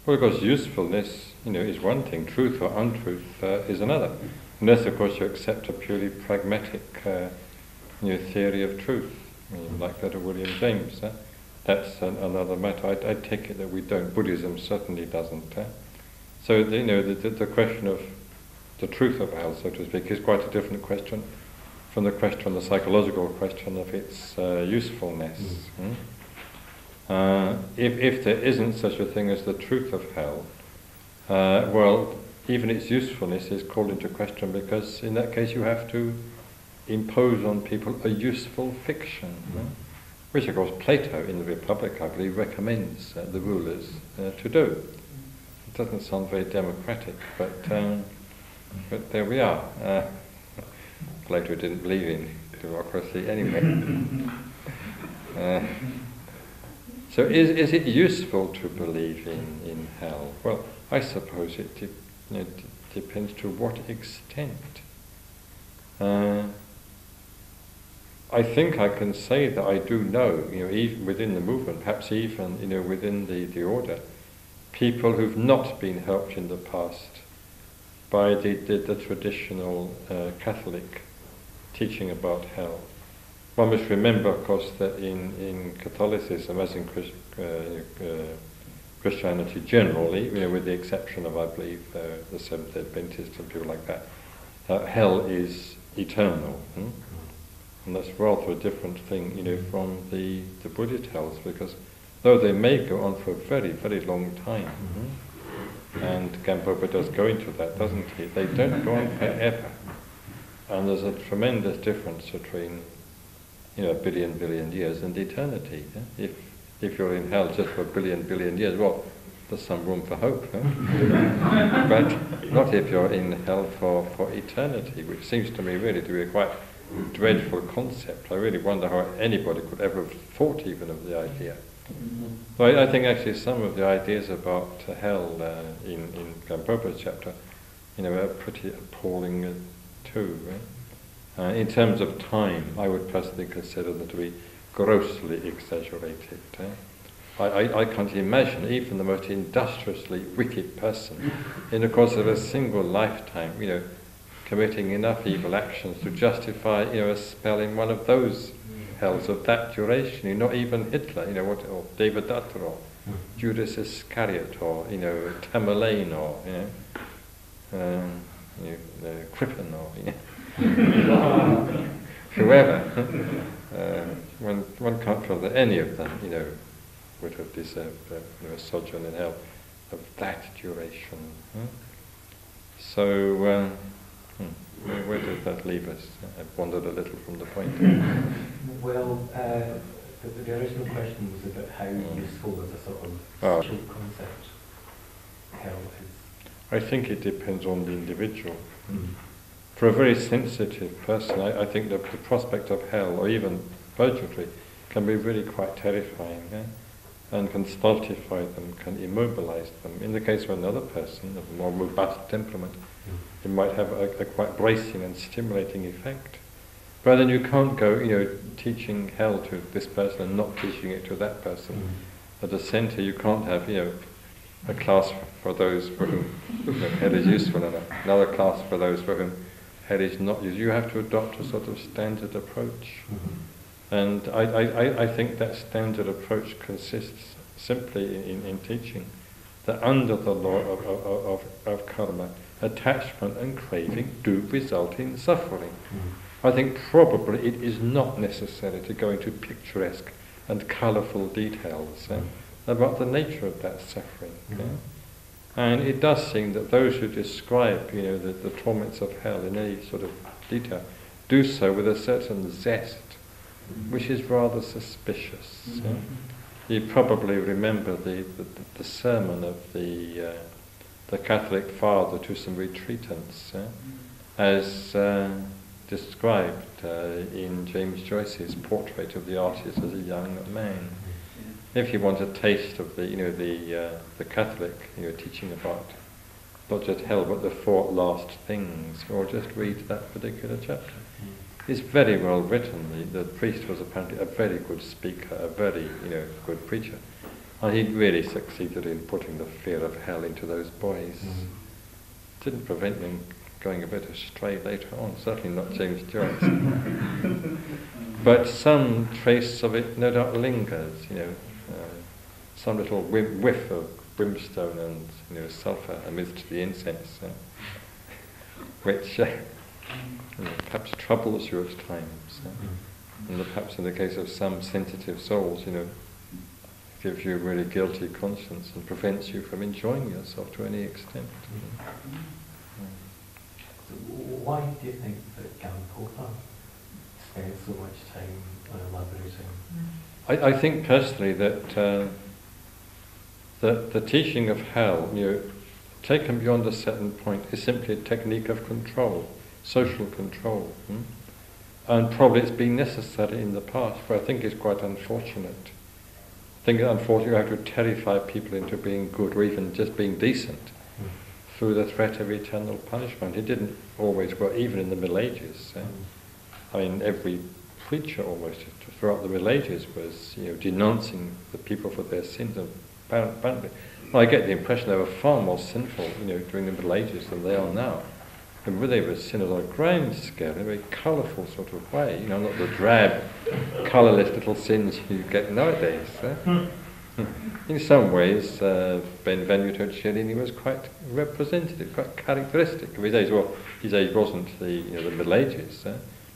Well, of course, usefulness, is one thing. Truth or untruth is another. Unless, of course, you accept a purely pragmatic, theory of truth, like that of William James. That's another matter. I take it that we don't. Buddhism certainly doesn't. So, the question of the truth of hell, so to speak, is quite a different question from the psychological question of its usefulness. If there isn't such a thing as the truth of hell, well, even its usefulness is called into question, because in that case you have to impose on people a useful fiction, which of course Plato in the Republic, I believe, recommends the rulers to do. It doesn't sound very democratic, but there we are. Plato didn't believe in democracy anyway. So is it useful to believe in hell? Well, I suppose it depends to what extent. I think I can say that I do know, even within the movement, perhaps even within the order, people who've not been helped in the past by the traditional Catholic teaching about hell. One must remember, of course, that in Catholicism, as in Christianity generally, with the exception of, I believe, the Seventh-day Adventists and people like that, hell is eternal. And that's rather a different thing, from the Buddha tells, because though they may go on for a very, very long time, and Gampopa does go into that, doesn't he? They don't go on forever. And there's a tremendous difference between, a billion years and eternity. If you're in hell just for a billion years, well, there's some room for hope. But not if you're in hell for eternity, which seems to me really to be a quite dreadful concept. I really wonder how anybody could ever have thought even of the idea. So I think actually some of the ideas about hell in Gampopa's chapter, are pretty appalling too. In terms of time, I would personally consider them to be grossly exaggerated. I can't imagine even the most industriously wicked person, in the course of a single lifetime, committing enough evil actions to justify, a spell in one of those hells of that duration. Not even Hitler, or David Dutter, or Judas Iscariot, or Tamerlane, or Crippen, or whoever. One can't feel that any of them, would have deserved a sojourn in hell of that duration. So, where does that leave us? I've wandered a little from the point. Well, the original question was about how useful as a sort of social concept hell is. I think it depends on the individual. For a very sensitive person, I think that the prospect of hell, or even purgatory, can be really quite terrifying, and can stultify them, can immobilize them. In the case of another person of a more robust temperament, it might have a quite bracing and stimulating effect. But then you can't go, teaching hell to this person and not teaching it to that person. At the centre, you can't have, a class for those for whom hell is useful and another class for those for whom hell is not useful. You have to adopt a sort of standard approach. And I think that standard approach consists simply in teaching that under the law of karma, attachment and craving do result in suffering. I think probably it is not necessary to go into picturesque and colourful details about the nature of that suffering. And it does seem that those who describe, the torments of hell in any sort of detail, do so with a certain zest, which is rather suspicious. You probably remember the sermon of the Catholic father to some retreatants, as described in James Joyce's portrait of the artist as a young man. If you want a taste of the Catholic teaching about not just hell but the four last things, or just read that particular chapter. It's very well written. The priest was apparently a very good speaker, a very good preacher, And he really succeeded in putting the fear of hell into those boys. Didn't prevent them going a bit astray later on, certainly not James Joyce. But some trace of it no doubt lingers, some little whiff of brimstone and sulphur amidst the incense, which perhaps troubles you at times. And perhaps in the case of some sensitive souls, gives you a really guilty conscience and prevents you from enjoying yourself to any extent. So why do you think that Gampopa spends so much time on elaborating? I think personally that the teaching of hell, taken beyond a certain point, is simply a technique of control, social control. And probably it's been necessary in the past, but I think it's quite unfortunate. I think unfortunately you have to terrify people into being good or even just being decent through the threat of eternal punishment. It didn't always work, even in the Middle Ages. I mean, every preacher almost throughout the Middle Ages was denouncing the people for their sins. And apparently, I get the impression they were far more sinful during the Middle Ages than they are now. And they were sinners on a grand scale, in a very colourful sort of way, not the drab, colourless little sins you get nowadays. In some ways, Benvenuto Cellini was quite representative, quite characteristic of his age. Well, his age wasn't the Middle Ages.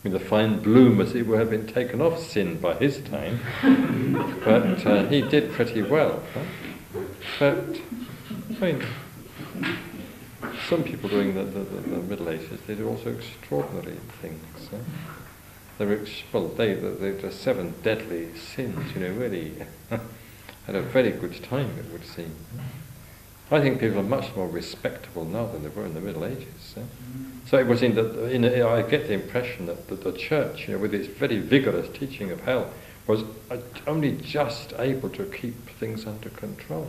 The fine bloom, as it were, had been taken off sin by his time, but he did pretty well. But, some people during the Middle Ages, they did also extraordinary things. The 7 deadly sins, really had a very good time, it would seem. I think people are much more respectable now than they were in the Middle Ages. So it was I get the impression that the Church, with its very vigorous teaching of hell, was only just able to keep things under control.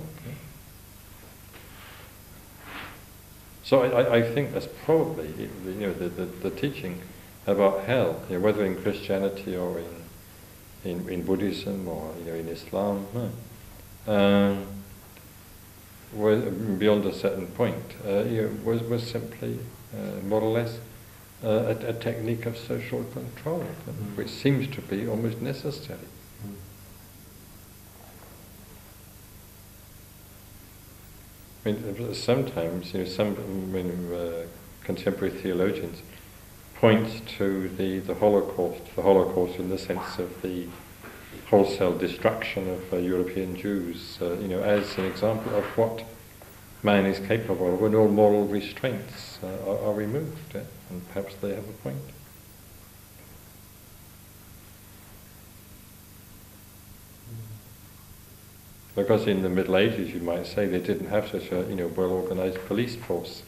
So I think that's probably the teaching about hell, whether in Christianity or in Buddhism or in Islam, was beyond a certain point was simply more or less a technique of social control, which seems to be almost necessary. I mean, sometimes, some contemporary theologians point to the Holocaust in the sense of the wholesale destruction of European Jews, as an example of what man is capable of when all moral restraints are removed, and perhaps they have a point. Because in the Middle Ages, you might say, they didn't have such a well-organised police force.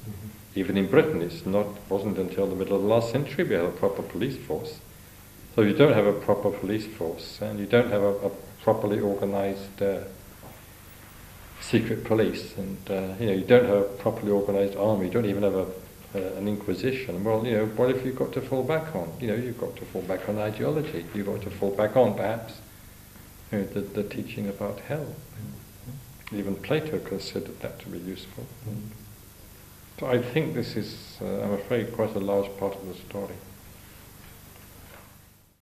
Even in Britain, wasn't until the middle of the last century we had a proper police force. So if you don't have a proper police force, and you don't have a properly organised secret police, and you don't have a properly organised army, you don't even have an inquisition. Well, what have you got to fall back on? You've got to fall back on ideology. You've got to fall back on, perhaps, the teaching about hell. Even Plato considered that to be useful. So I think this is, I'm afraid, quite a large part of the story.